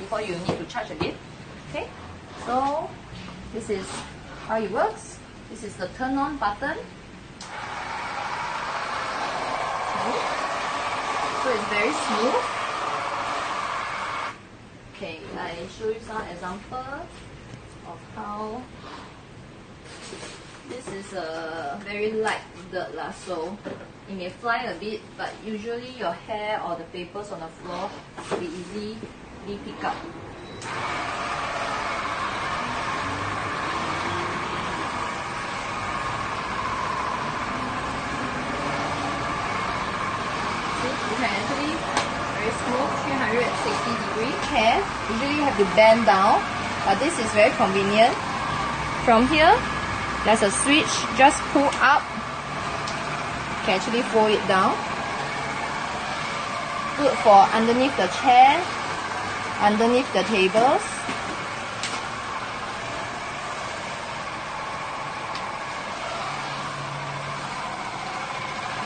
before you need to charge again. Okay, so this is how it works. This is the turn on button. Okay. So it's very smooth. Okay, I show you some examples of how this is a very light dirt lah, so it may fly a bit, but usually your hair or the papers on the floor will be easily picked up. See, you can actually very smooth 360 degree hair. Usually you have to bend down, but this is very convenient. From here, there's a switch, just pull up. You can actually fold it down. Good for underneath the chair, underneath the tables.